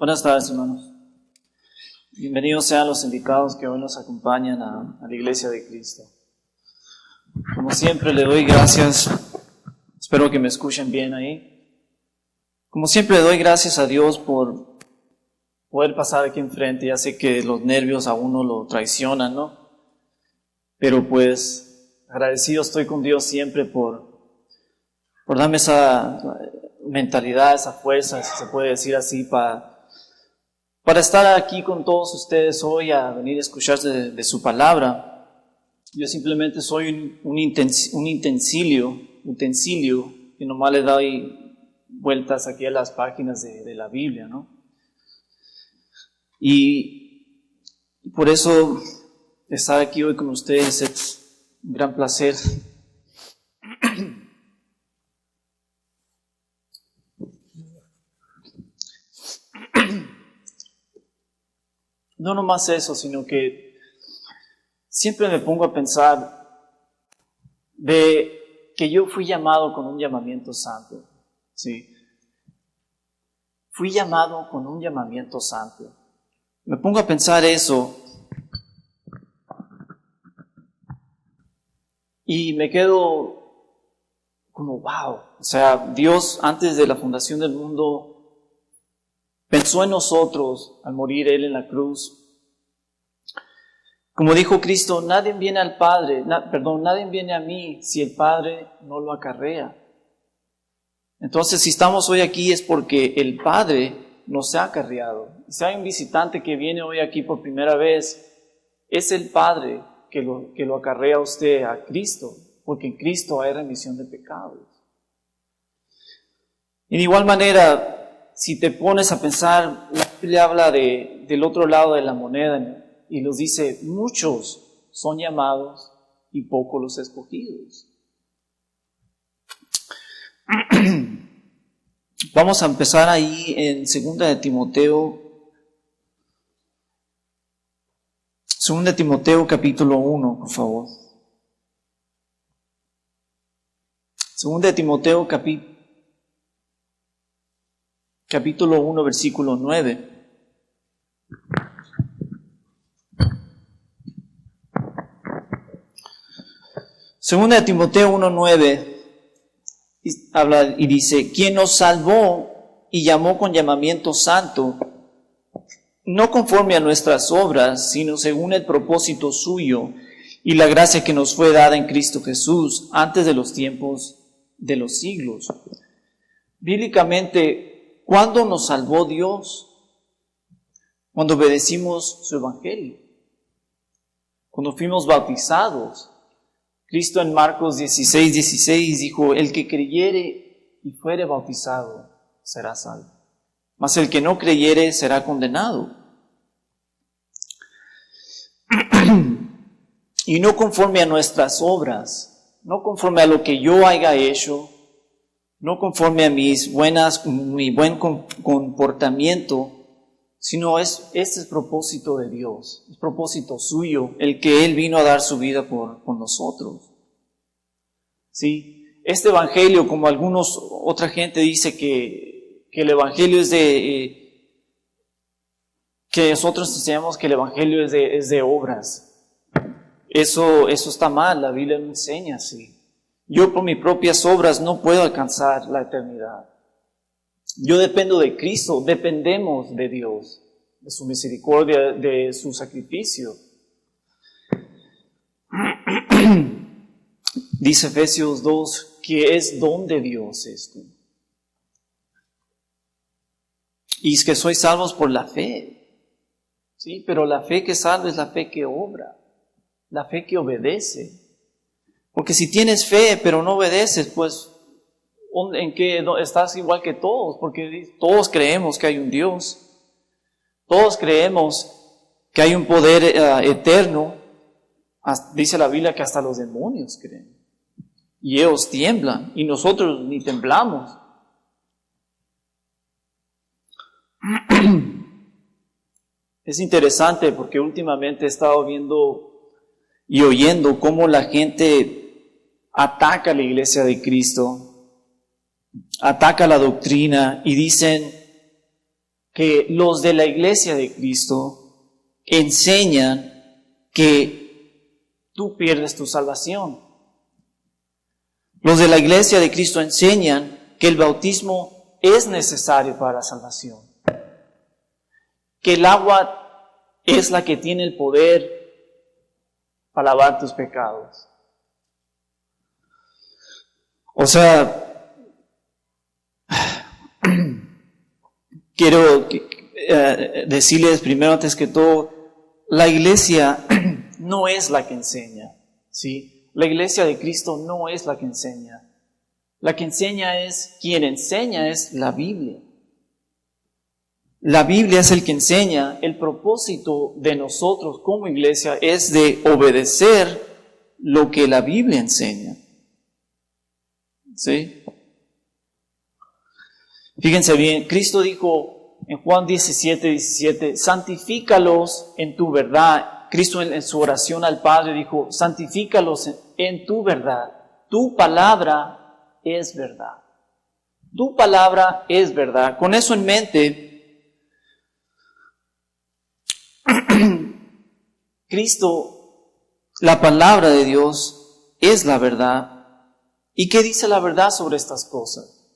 Buenas tardes, hermanos. Bienvenidos sean los invitados que hoy nos acompañan a la Iglesia de Cristo. Como siempre, le doy gracias. Espero que me escuchen bien ahí. Como siempre, le doy gracias a Dios por poder pasar aquí enfrente. Ya sé que los nervios a uno lo traicionan, ¿no? Pero pues, agradecido estoy con Dios siempre por darme esa mentalidad, esa fuerza, si se puede decir así, para estar aquí con todos ustedes hoy, a venir a escuchar de su palabra. Yo simplemente soy un utensilio que nomás le doy vueltas aquí a las páginas de la Biblia, ¿no? Y por eso estar aquí hoy con ustedes es un gran placer. No nomás eso, sino que siempre me pongo a pensar de que yo fui llamado con un llamamiento santo, ¿sí? Fui llamado con un llamamiento santo. Me pongo a pensar eso y me quedo como, wow, o sea, Dios antes de la fundación del mundo pensó en nosotros al morir Él en la cruz. Como dijo Cristo, nadie viene al Padre, nadie viene a mí si el Padre no lo acarrea. Entonces, si estamos hoy aquí es porque el Padre nos ha acarreado. Si hay un visitante que viene hoy aquí por primera vez, es el Padre que lo acarrea a usted a Cristo, porque en Cristo hay remisión de pecados. Y de igual manera, si te pones a pensar, la Biblia habla del otro lado de la moneda y nos dice, muchos son llamados y pocos los escogidos. Vamos a empezar ahí en 2 Timoteo. 2 Timoteo capítulo 1, por favor. 2 Timoteo capítulo 1, versículo 9. Segunda de Timoteo 1:9 habla y dice, quien nos salvó y llamó con llamamiento santo, no conforme a nuestras obras, sino según el propósito suyo y la gracia que nos fue dada en Cristo Jesús antes de los tiempos de los siglos. Bíblicamente, ¿cuándo nos salvó Dios? Cuando obedecimos su evangelio, cuando fuimos bautizados. Cristo en Marcos 16:16 dijo, el que creyere y fuere bautizado será salvo, mas el que no creyere será condenado. Y no conforme a nuestras obras, no conforme a lo que yo haya hecho, no conforme a mi buen comportamiento, sino este es propósito de Dios, es propósito suyo, el que Él vino a dar su vida por nosotros. ¿Sí? Este evangelio, como otra gente dice que el evangelio es que nosotros enseñamos que el evangelio es de obras. Eso está mal, la Biblia no enseña así. Yo por mis propias obras no puedo alcanzar la eternidad. Yo dependo de Cristo, dependemos de Dios, de su misericordia, de su sacrificio. Dice Efesios 2 que es don de Dios esto. Y es que sois salvos por la fe. Sí, pero la fe que salva es la fe que obra, la fe que obedece. Porque si tienes fe pero no obedeces, pues ¿en qué estás igual que todos? Porque todos creemos que hay un Dios. Todos creemos que hay un poder eterno. Dice la Biblia que hasta los demonios creen. Y ellos tiemblan y nosotros ni temblamos. Es interesante porque últimamente he estado viendo y oyendo cómo la gente ataca a la iglesia de Cristo, ataca la doctrina y dicen que los de la iglesia de Cristo enseñan que tú pierdes tu salvación. Los de la iglesia de Cristo enseñan que el bautismo es necesario para la salvación, que el agua es la que tiene el poder para lavar tus pecados. O sea, quiero decirles primero, antes que todo, la iglesia no es la que enseña, ¿sí? La iglesia de Cristo no es la que enseña. La que enseña quien enseña es la Biblia. La Biblia es el que enseña. El propósito de nosotros como iglesia es de obedecer lo que la Biblia enseña. ¿Sí? Fíjense bien, Cristo dijo en Juan 17:17, santifícalos en tu verdad. Cristo en su oración al Padre dijo, santifícalos en tu verdad. Tu palabra es verdad. Tu palabra es verdad. Con eso en mente, Cristo, la palabra de Dios, es la verdad. ¿Y qué dice la verdad sobre estas cosas?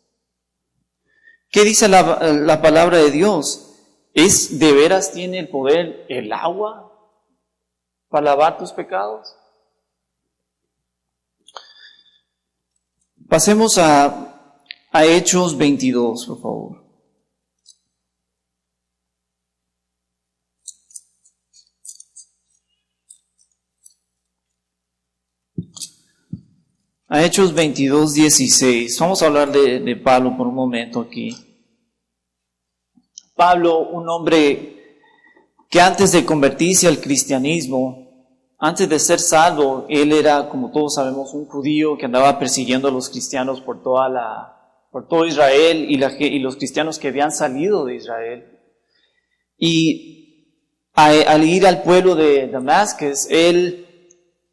¿Qué dice la palabra de Dios? ¿De veras tiene el poder el agua para lavar tus pecados? Pasemos a a Hechos 22, por favor. A Hechos 22, 16. Vamos a hablar de Pablo por un momento aquí. Pablo, un hombre que antes de convertirse al cristianismo, antes de ser salvo, él era, como todos sabemos, un judío que andaba persiguiendo a los cristianos por todo Israel y los cristianos que habían salido de Israel. Y al ir al pueblo de Damascus, él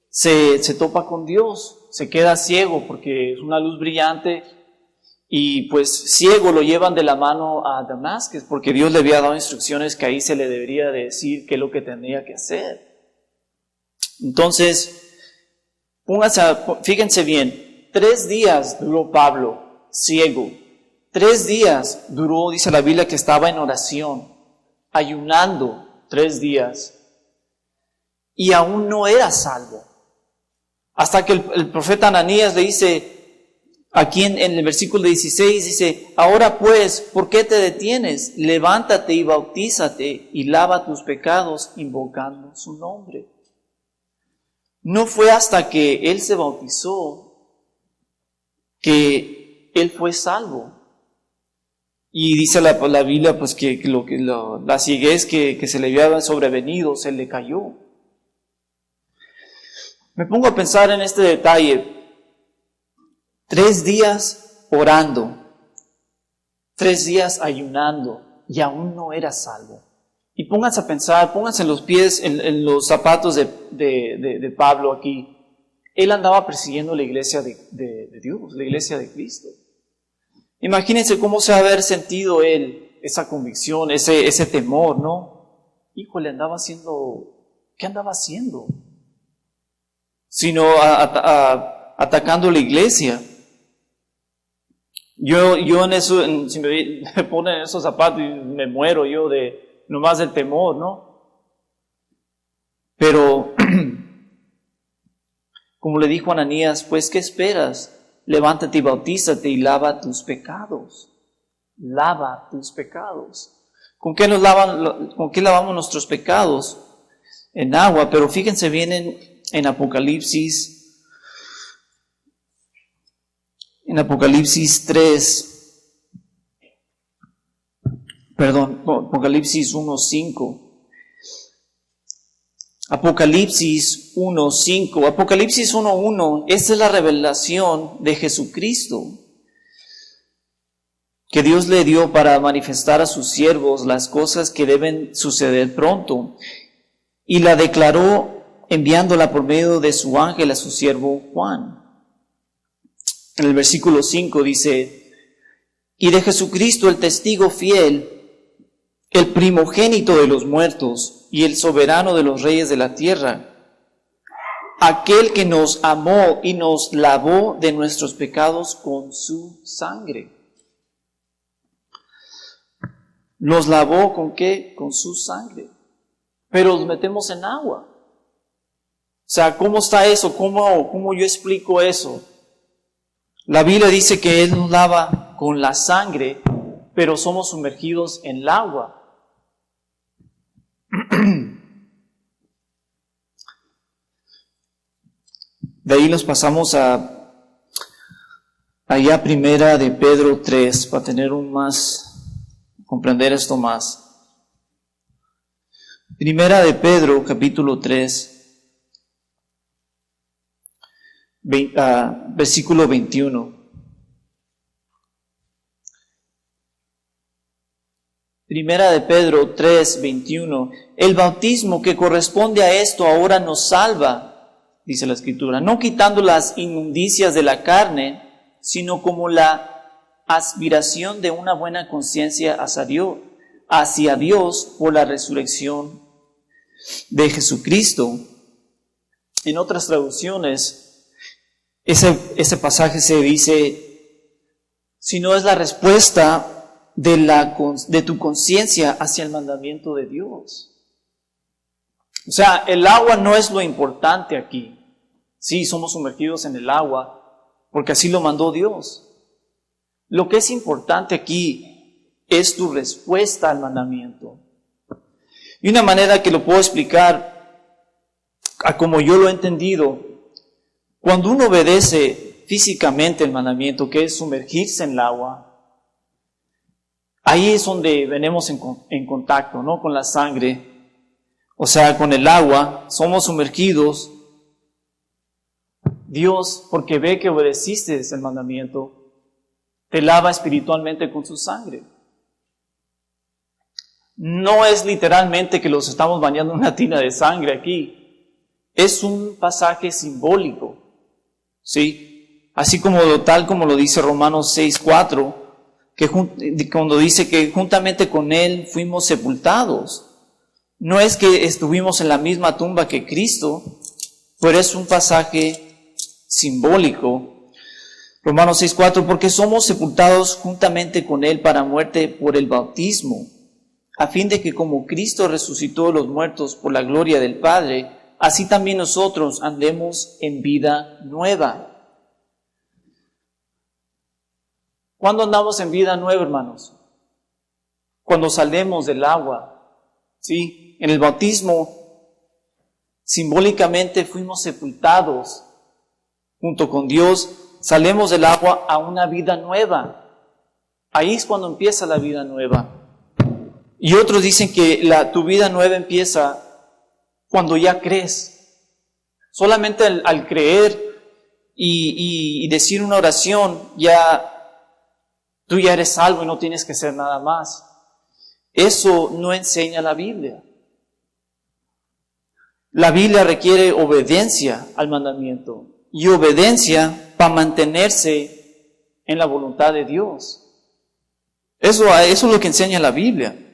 se topa con Dios. Se queda ciego porque es una luz brillante y pues ciego lo llevan de la mano a Damascus porque Dios le había dado instrucciones que ahí se le debería decir qué es lo que tenía que hacer. Entonces, fíjense bien, 3 días duró Pablo ciego. 3 días duró, dice la Biblia, que estaba en oración, ayunando 3 días y aún no era salvo. Hasta que el profeta Ananías le dice, aquí en el versículo 16, dice, ahora pues, ¿por qué te detienes? Levántate y bautízate y lava tus pecados invocando su nombre. No fue hasta que él se bautizó que él fue salvo. Y dice la Biblia pues que la cieguez que se le había sobrevenido se le cayó. Me pongo a pensar en este detalle. 3 días orando, 3 días ayunando y aún no era salvo. Y pónganse a pensar, pónganse en los pies, en los zapatos de Pablo aquí. Él andaba persiguiendo la iglesia de Dios, la iglesia de Cristo. Imagínense cómo se ha haber sentido él, esa convicción, ese temor, ¿no? Híjole, ¿qué andaba haciendo? Sino atacando la iglesia. Yo en eso, si me ponen en esos zapatos, me muero yo nomás del temor, ¿no? Pero, como le dijo Ananías, pues, ¿qué esperas? Levántate y bautízate y lava tus pecados. Lava tus pecados. ¿Con qué lavamos nuestros pecados? En agua, pero fíjense bien en Apocalipsis 1:5. Apocalipsis 1:5. Apocalipsis 1:1, esta es la revelación de Jesucristo que Dios le dio para manifestar a sus siervos las cosas que deben suceder pronto, y la declaró enviándola por medio de su ángel a su siervo Juan. En el versículo 5 dice, y de Jesucristo el testigo fiel, el primogénito de los muertos y el soberano de los reyes de la tierra, aquel que nos amó y nos lavó de nuestros pecados con su sangre. ¿Nos lavó con qué? Con su sangre. Pero los metemos en agua. O sea, ¿cómo está eso? ¿Cómo yo explico eso? La Biblia dice que Él nos lava con la sangre, pero somos sumergidos en el agua. De ahí nos pasamos allá primera de Pedro 3, para comprender esto más. Primera de Pedro, capítulo 3, versículo 21. Primera de Pedro 3, 21. El bautismo que corresponde a esto ahora nos salva, dice la Escritura, no quitando las inmundicias de la carne, sino como la aspiración de una buena conciencia hacia Dios por la resurrección de Jesucristo. En otras traducciones, ese pasaje se dice, si no es la respuesta de tu conciencia hacia el mandamiento de Dios. O sea, el agua no es lo importante aquí. Sí, somos sumergidos en el agua, porque así lo mandó Dios. Lo que es importante aquí es tu respuesta al mandamiento. Y una manera que lo puedo explicar, a como yo lo he entendido, cuando uno obedece físicamente el mandamiento, que es sumergirse en el agua, ahí es donde venimos en contacto, ¿no? Con la sangre, o sea, con el agua, somos sumergidos. Dios, porque ve que obedeciste el mandamiento, te lava espiritualmente con su sangre. No es literalmente que los estamos bañando en una tina de sangre aquí. Es un pasaje simbólico, ¿sí? Así como tal como lo dice Romanos 6:4, que cuando dice que juntamente con Él fuimos sepultados. No es que estuvimos en la misma tumba que Cristo, pero es un pasaje simbólico. Romanos 6:4, porque somos sepultados juntamente con Él para muerte por el bautismo, a fin de que como Cristo resucitó de los muertos por la gloria del Padre, así también nosotros andemos en vida nueva. ¿Cuándo andamos en vida nueva, hermanos? Cuando salimos del agua, ¿sí? En el bautismo, simbólicamente fuimos sepultados junto con Dios, salimos del agua a una vida nueva. Ahí es cuando empieza la vida nueva. Y otros dicen que tu vida nueva empieza cuando ya crees. Solamente al creer y decir una oración, tú ya eres salvo y no tienes que hacer nada más. Eso no enseña la Biblia. La Biblia requiere obediencia al mandamiento y obediencia para mantenerse en la voluntad de Dios. Eso es lo que enseña la Biblia.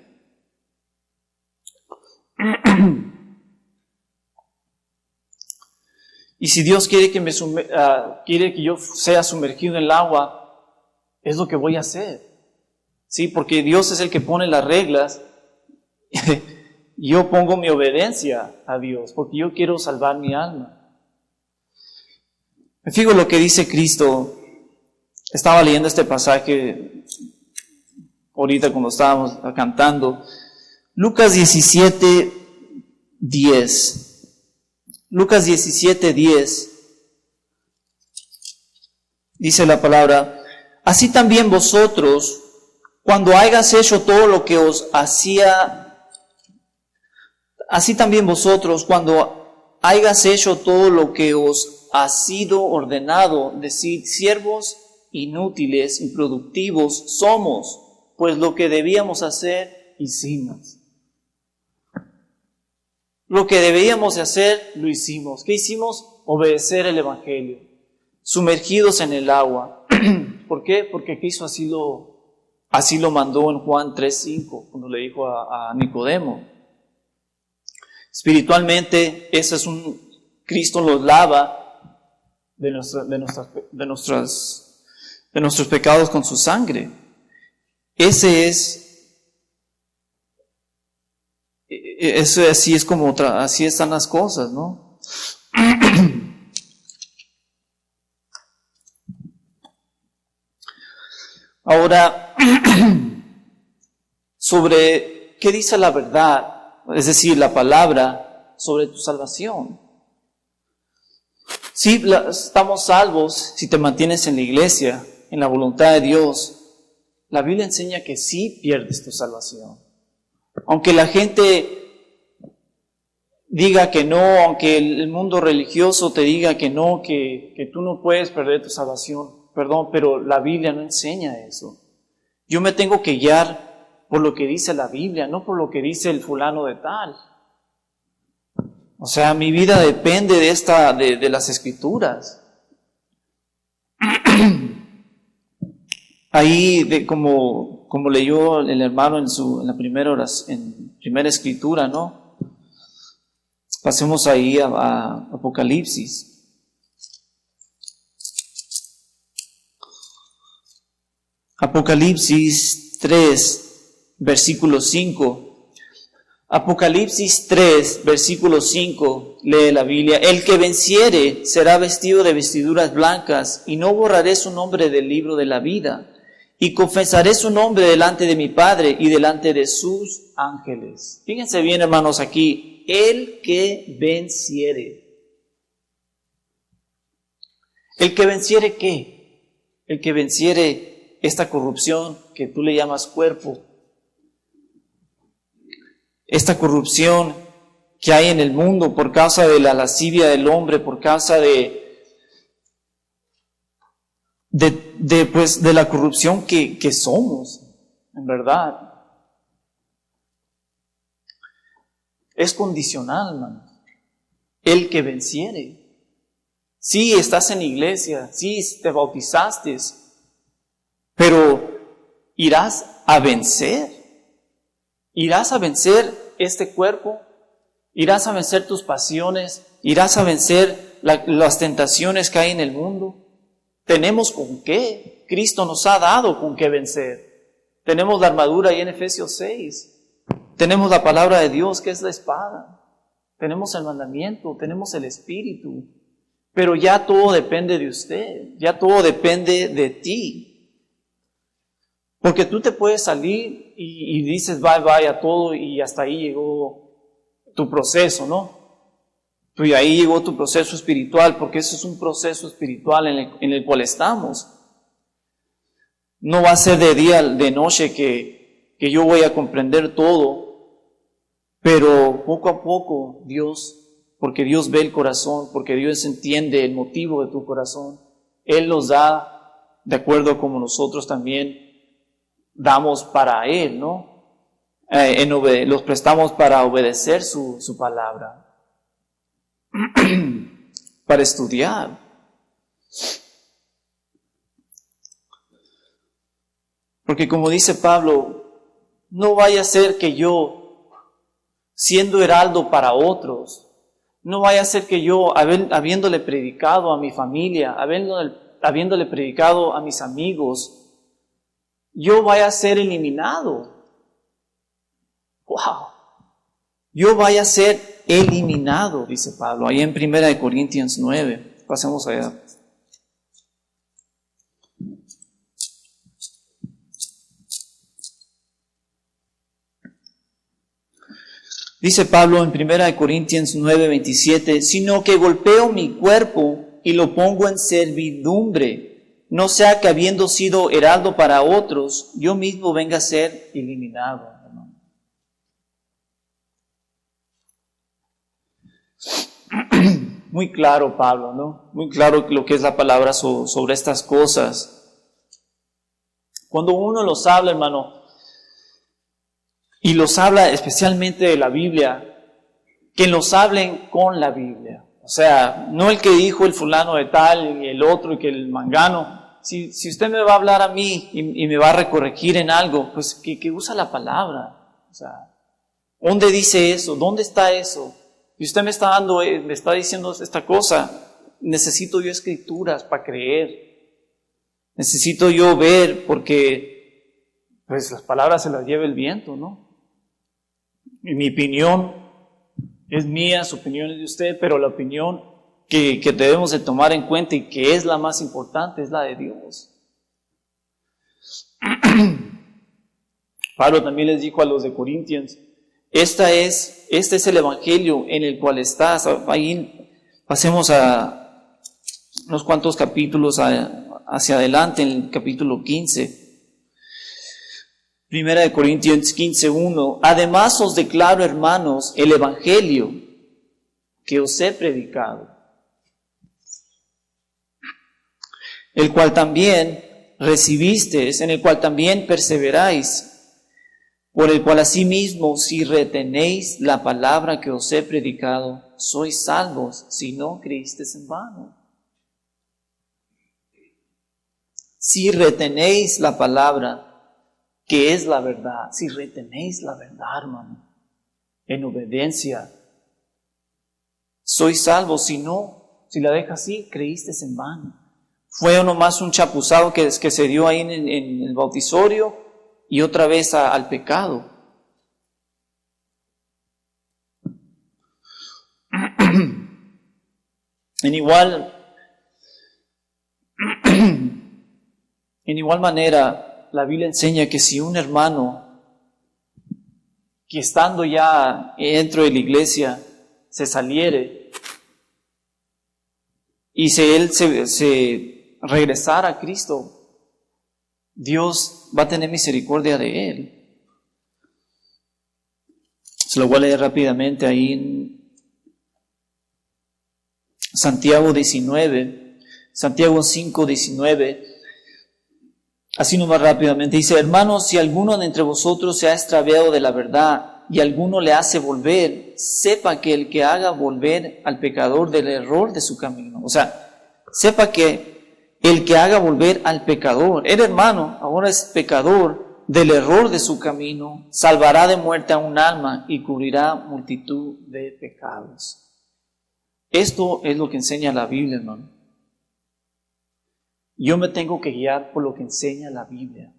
Y si Dios quiere que yo sea sumergido en el agua, es lo que voy a hacer. Sí, porque Dios es el que pone las reglas. Yo pongo mi obediencia a Dios, porque yo quiero salvar mi alma. Me fijo lo que dice Cristo. Estaba leyendo este pasaje ahorita cuando estábamos cantando. Lucas 17:10. Lucas 17:10. Dice la palabra: así también vosotros, cuando hayáis hecho todo lo que os hacía, así también vosotros, cuando hayáis hecho todo lo que os ha sido ordenado, decid: siervos inútiles, improductivos somos, pues lo que debíamos hacer, hicimos. Lo que debíamos de hacer, lo hicimos. ¿Qué hicimos? Obedecer el Evangelio. Sumergidos en el agua. ¿Por qué? Porque Cristo así lo mandó en Juan 3:5, cuando le dijo a Nicodemo. Espiritualmente, Cristo los lava de nuestros pecados con su sangre. Así están las cosas, ¿no? Ahora, sobre qué dice la verdad, es decir, la palabra sobre tu salvación. Si estamos salvos si te mantienes en la iglesia, en la voluntad de Dios. La Biblia enseña que sí pierdes tu salvación. Aunque la gente diga que no, aunque el mundo religioso te diga que no, que tú no puedes perder tu salvación, perdón, pero la Biblia no enseña eso. Yo me tengo que guiar por lo que dice la Biblia, no por lo que dice el fulano de tal. O sea, mi vida depende de las Escrituras. Ahí, como leyó el hermano en la primera escritura, ¿no? Pasemos ahí a Apocalipsis. Apocalipsis 3, versículo 5. Apocalipsis 3, versículo 5, lee la Biblia: el que venciere será vestido de vestiduras blancas, y no borraré su nombre del libro de la vida, y confesaré su nombre delante de mi Padre y delante de sus ángeles. Fíjense bien, hermanos, aquí, el que venciere. ¿El que venciere qué? El que venciere esta corrupción que tú le llamas cuerpo. Esta corrupción que hay en el mundo por causa de la lascivia del hombre, por causa de la corrupción que somos, en verdad. Es condicional, hermano. El que venciere. Sí, estás en iglesia, sí, te bautizaste, pero irás a vencer. Irás a vencer este cuerpo, irás a vencer tus pasiones, irás a vencer las tentaciones que hay en el mundo. Tenemos con qué. Cristo nos ha dado con qué vencer. Tenemos la armadura ahí en Efesios 6. Tenemos la palabra de Dios que es la espada. Tenemos el mandamiento, tenemos el Espíritu. Pero ya todo depende de usted, ya todo depende de ti. Porque tú te puedes salir y dices bye a todo y hasta ahí llegó tu proceso, ¿no? Y ahí llegó tu proceso espiritual, porque eso es un proceso espiritual en el cual estamos. No va a ser de día, de noche que yo voy a comprender todo, pero poco a poco Dios, porque Dios ve el corazón, porque Dios entiende el motivo de tu corazón, Él nos da de acuerdo a como nosotros también damos para Él, ¿no? Los prestamos para obedecer su palabra. Para estudiar. Porque como dice Pablo, no vaya a ser que yo, siendo heraldo para otros, no vaya a ser que yo, habiéndole predicado a mi familia, habiéndole predicado a mis amigos, yo vaya a ser eliminado. ¡Wow! Yo vaya a ser eliminado, dice Pablo, ahí en 1 Corintios 9. Pasemos allá. Dice Pablo en 1 Corintios 9, 27, sino que golpeo mi cuerpo y lo pongo en servidumbre, no sea que habiendo sido heraldo para otros, yo mismo venga a ser eliminado. Muy claro Pablo, ¿no? Muy claro lo que es la palabra sobre estas cosas. Cuando uno los habla, hermano, y los habla especialmente de la Biblia, que los hablen con la Biblia. O sea, no el que dijo el fulano de tal y el otro y que el mangano. Si usted me va a hablar a mí y me va a recorregir en algo, pues que usa la palabra. O sea, ¿dónde dice eso? ¿Dónde está eso? Y usted me está diciendo esta cosa, necesito yo escrituras para creer. Necesito yo ver porque pues las palabras se las lleva el viento, ¿no? Y mi opinión es mía, su opinión es de usted, pero la opinión que debemos de tomar en cuenta y que es la más importante es la de Dios. Pablo también les dijo a los de Corintios, este es el evangelio en el cual estás. Ahí pasemos a unos cuantos capítulos hacia adelante, en el capítulo 15. 1 Corintios 15, 1. Además os declaro, hermanos, el evangelio que os he predicado, el cual también recibisteis, en el cual también perseveráis, por el cual asimismo, si retenéis la palabra que os he predicado, sois salvos, si no creísteis en vano. Si retenéis la palabra, que es la verdad, si retenéis la verdad, hermano, en obediencia, sois salvos, si no, si la dejas así, creísteis en vano. Fue nomás un chapuzado que se dio ahí en el bautisorio, y otra vez al pecado. En igual manera, la Biblia enseña que si un hermano que estando ya dentro de la iglesia se saliere y él se regresara a Cristo, Dios va a tener misericordia de él. Se lo voy a leer rápidamente ahí en Santiago 5:19. Así nomás rápidamente. Dice: hermanos, si alguno de entre vosotros se ha extraviado de la verdad y alguno le hace volver, sepa que el que haga volver al pecador del error de su camino. O sea, sepa que el que haga volver al pecador, el hermano ahora es pecador, del error de su camino, salvará de muerte a un alma y cubrirá multitud de pecados. Esto es lo que enseña la Biblia, hermano. Yo me tengo que guiar por lo que enseña la Biblia.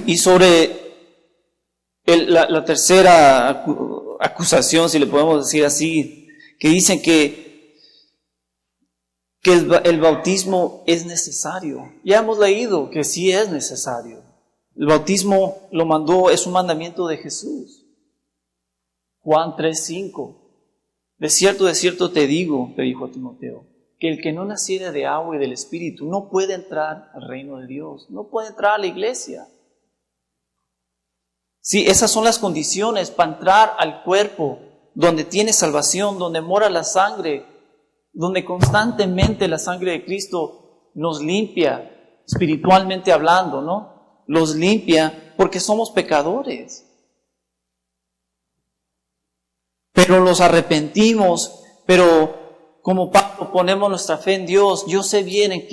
Y sobre la tercera acusación, si le podemos decir así, que dicen que el bautismo es necesario. Ya hemos leído que sí es necesario. El bautismo es un mandamiento de Jesús. Juan 3:5. De cierto te digo, le dijo a Timoteo, que el que no naciere de agua y del Espíritu no puede entrar al reino de Dios, no puede entrar a la iglesia. Sí, esas son las condiciones para entrar al cuerpo donde tiene salvación, donde mora la sangre, donde constantemente la sangre de Cristo nos limpia, espiritualmente hablando, ¿no? Los limpia porque somos pecadores. Pero nos arrepentimos, pero como Pablo ponemos nuestra fe en Dios. Yo sé bien en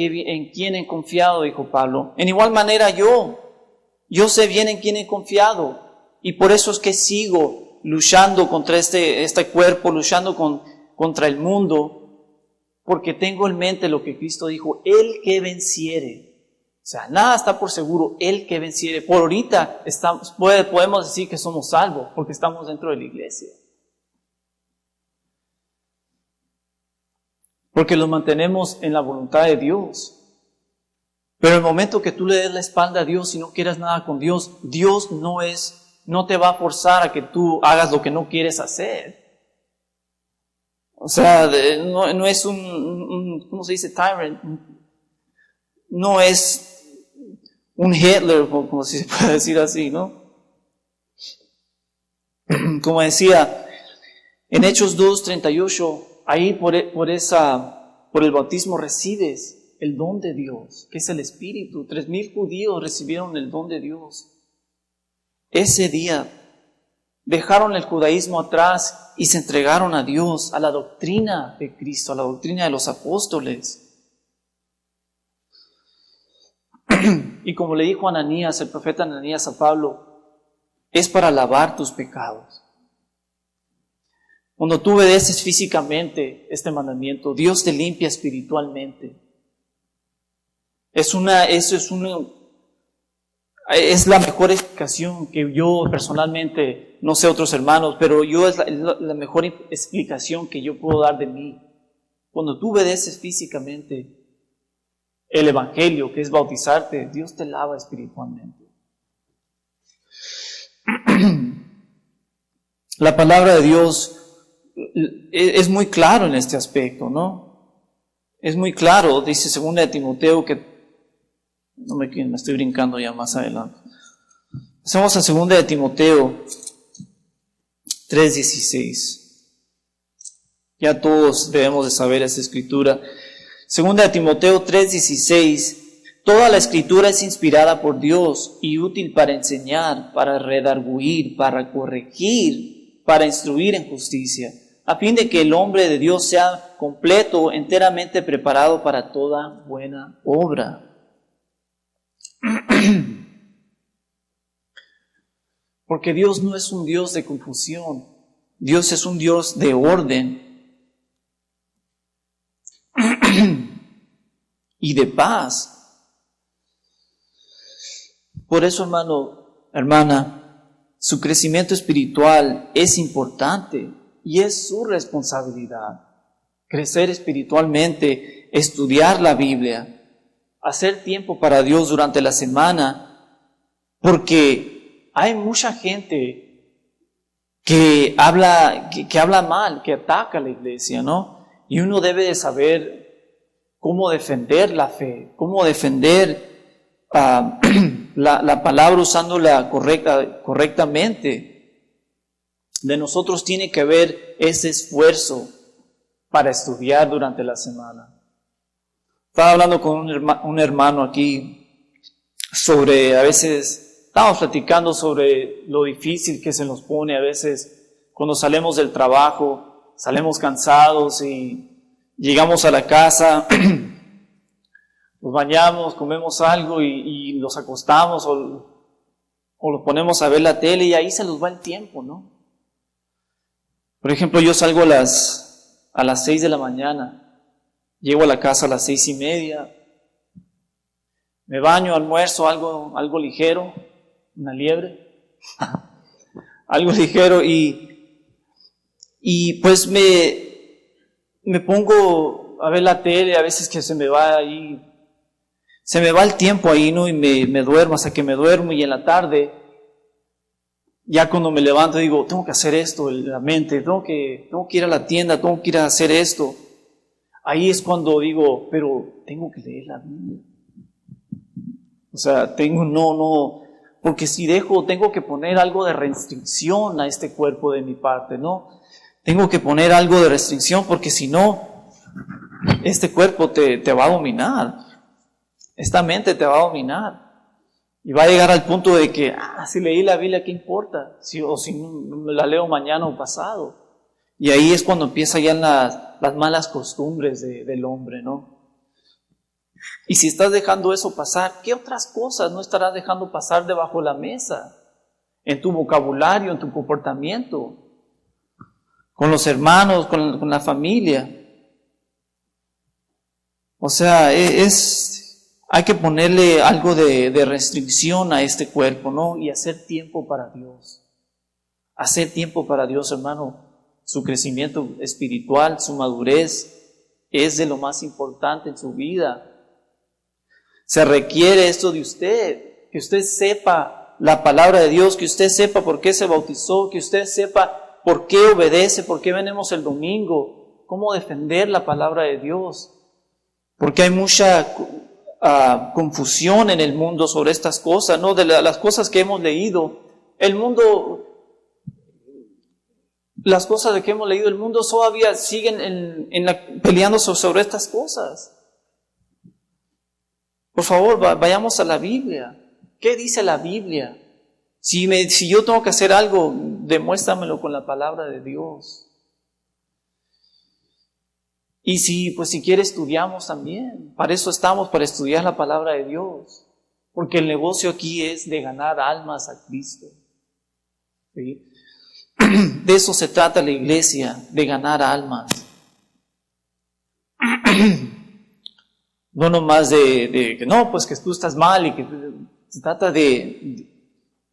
quién he confiado, dijo Pablo. En igual manera yo sé bien en quién he confiado. Y por eso es que sigo luchando contra este cuerpo, luchando contra el mundo, porque tengo en mente lo que Cristo dijo: el que venciere. O sea, nada está por seguro, el que venciere. Por ahorita podemos decir que somos salvos, porque estamos dentro de la iglesia. Porque los mantenemos en la voluntad de Dios. Pero el momento que tú le des la espalda a Dios y no quieras nada con Dios, Dios no te va a forzar a que tú hagas lo que no quieres hacer. O sea, no es ¿cómo se dice? Tyrant. No es un Hitler, como si se puede decir así, ¿no? Como decía en Hechos 2:38, ahí por el bautismo recibes el don de Dios, que es el Espíritu. 3,000 judíos recibieron el don de Dios. Ese día dejaron el judaísmo atrás y se entregaron a Dios, a la doctrina de Cristo, a la doctrina de los apóstoles. Y como le dijo Ananías, el profeta Ananías a Pablo, es para lavar tus pecados. Cuando tú obedeces físicamente este mandamiento, Dios te limpia espiritualmente. Es la mejor explicación que yo personalmente, no sé otros hermanos, pero es la mejor explicación que yo puedo dar de mí. Cuando tú obedeces físicamente el Evangelio, que es bautizarte, Dios te lava espiritualmente. La palabra de Dios es muy claro en este aspecto, ¿no? Es muy claro, dice 2 Timoteo, que no me estoy brincando ya más adelante. Pasemos a 2 Timoteo 3:16. Ya todos debemos de saber esta escritura. 2 Timoteo 3:16. Toda la escritura es inspirada por Dios y útil para enseñar, para redarguir, para corregir, para instruir en justicia, a fin de que el hombre de Dios sea completo, enteramente preparado para toda buena obra. Porque Dios no es un Dios de confusión, Dios es un Dios de orden y de paz. Por eso, hermano, hermana, su crecimiento espiritual es importante y es su responsabilidad. Crecer espiritualmente, estudiar la Biblia, hacer tiempo para Dios durante la semana, porque hay mucha gente que habla mal, que ataca a la iglesia, ¿no? Y uno debe de saber cómo defender la fe, cómo defender la palabra usándola correctamente. De nosotros tiene que haber ese esfuerzo para estudiar durante la semana. Estaba hablando con un hermano aquí sobre, a veces, estábamos platicando sobre lo difícil que se nos pone a veces cuando salimos del trabajo, salimos cansados y llegamos a la casa, nos bañamos, comemos algo y nos acostamos o los ponemos a ver la tele y ahí se nos va el tiempo, ¿no? Por ejemplo, yo salgo a las 6 de la mañana, llego a la casa a las 6:30, me baño, almuerzo algo ligero, una liebre, algo ligero y pues me pongo a ver la tele, a veces que se me va el tiempo ahí, ¿no? Y me duermo hasta que me duermo y en la tarde, ya cuando me levanto digo, tengo que hacer esto en la mente, tengo que ir a la tienda, tengo que ir a hacer esto. Ahí es cuando digo, pero tengo que leer la Biblia. O sea, porque si tengo que poner algo de restricción a este cuerpo de mi parte, ¿no? Tengo que poner algo de restricción porque si no, este cuerpo te va a dominar. Esta mente te va a dominar. Y va a llegar al punto de que, si leí la Biblia, ¿qué importa? Si la leo mañana o pasado. Y ahí es cuando empiezan ya las malas costumbres del hombre, ¿no? Y si estás dejando eso pasar, ¿qué otras cosas no estarás dejando pasar debajo de la mesa? En tu vocabulario, en tu comportamiento, con los hermanos, con la familia. O sea, hay que ponerle algo de restricción a este cuerpo, ¿no? Y hacer tiempo para Dios. Hacer tiempo para Dios, hermano. Su crecimiento espiritual, su madurez es de lo más importante en su vida. Se requiere esto de usted, que usted sepa la palabra de Dios, que usted sepa por qué se bautizó, que usted sepa por qué obedece, por qué venimos el domingo, cómo defender la palabra de Dios. Porque hay mucha confusión en el mundo sobre estas cosas, ¿no? De las cosas que hemos leído. El mundo, las cosas de que hemos leído, el mundo todavía siguen peleando sobre estas cosas. Por favor, vayamos a la Biblia. ¿Qué dice la Biblia? Si yo tengo que hacer algo, demuéstramelo con la palabra de Dios. Y si quiere estudiamos también. Para eso estamos, para estudiar la palabra de Dios. Porque el negocio aquí es de ganar almas a Cristo. ¿Sí? De eso se trata la iglesia, de ganar almas. No nomás de que no, pues que tú estás mal y que se trata de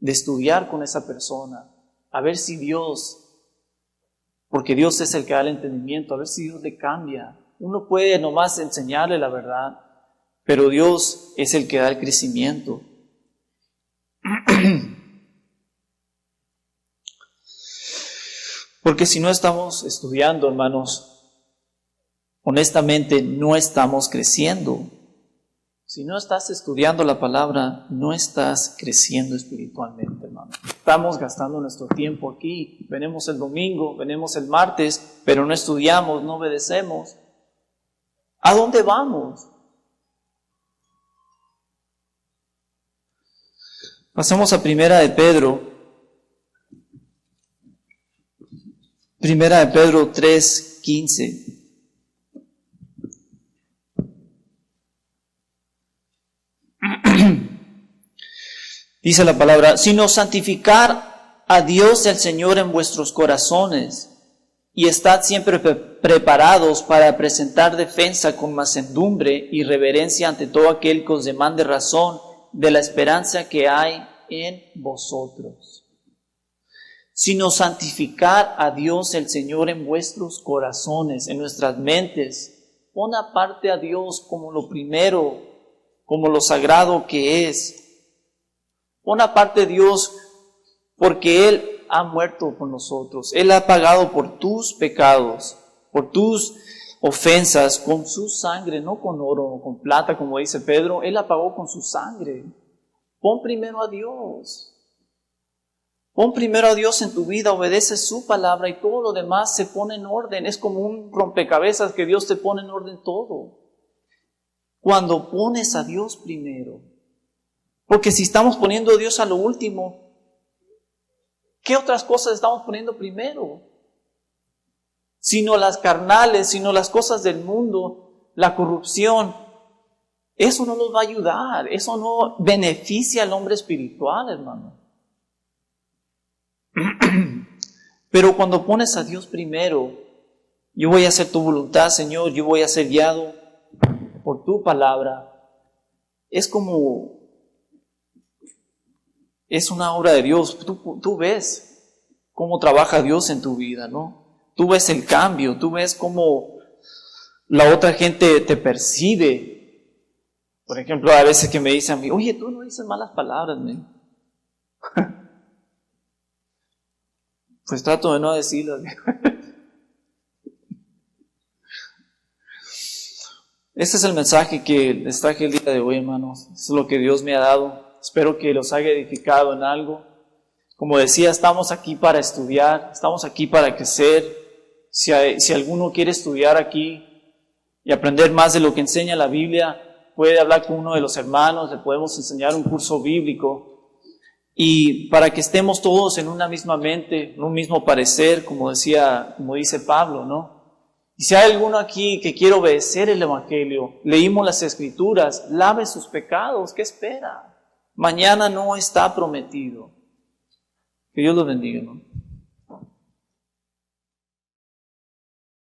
estudiar con esa persona. A ver si Dios, porque Dios es el que da el entendimiento, a ver si Dios le cambia. Uno puede nomás enseñarle la verdad, pero Dios es el que da el crecimiento. Porque si no estamos estudiando, hermanos, honestamente no estamos creciendo. Si no estás estudiando la palabra, no estás creciendo espiritualmente, hermano. Estamos gastando nuestro tiempo aquí. Venimos el domingo, venimos el martes, pero no estudiamos, no obedecemos. ¿A dónde vamos? Pasemos a Primera de Pedro. Primera de Pedro 3:15. Dice la palabra, sino santificar a Dios el Señor en vuestros corazones y estad siempre preparados para presentar defensa con mansedumbre y reverencia ante todo aquel que os demande razón de la esperanza que hay en vosotros. Sino santificar a Dios el Señor en vuestros corazones, en nuestras mentes. Pon aparte a Dios como lo primero como lo sagrado que es. Pon aparte a Dios porque Él ha muerto por nosotros. Él ha pagado por tus pecados, por tus ofensas, con su sangre, no con oro o con plata, como dice Pedro. Él la pagó con su sangre. Pon primero a Dios. Pon primero a Dios en tu vida, obedece su palabra y todo lo demás se pone en orden. Es como un rompecabezas que Dios te pone en orden todo. Cuando pones a Dios primero. Porque si estamos poniendo a Dios a lo último, ¿qué otras cosas estamos poniendo primero? Sino las carnales, sino las cosas del mundo, la corrupción. Eso no nos va a ayudar, eso no beneficia al hombre espiritual, hermano. Pero cuando pones a Dios primero, yo voy a hacer tu voluntad, Señor, yo voy a ser guiado por tu palabra. Es una obra de Dios. Tú ves cómo trabaja Dios en tu vida, ¿no? Tú ves el cambio, tú ves cómo la otra gente te percibe. Por ejemplo, a veces que me dicen a mí, oye, tú no dices malas palabras, ¿no? Pues trato de no decirlas. Este es el mensaje que les traje el día de hoy, hermanos. Eso es lo que Dios me ha dado. Espero que los haya edificado en algo. Como decía, estamos aquí para estudiar, estamos aquí para crecer. Si alguno quiere estudiar aquí y aprender más de lo que enseña la Biblia, puede hablar con uno de los hermanos, le podemos enseñar un curso bíblico. Y para que estemos todos en una misma mente, en un mismo parecer, como dice Pablo, ¿no? Y si hay alguno aquí que quiere obedecer el Evangelio, leímos las Escrituras, lave sus pecados, ¿qué espera? Mañana no está prometido. Que Dios los bendiga, ¿no?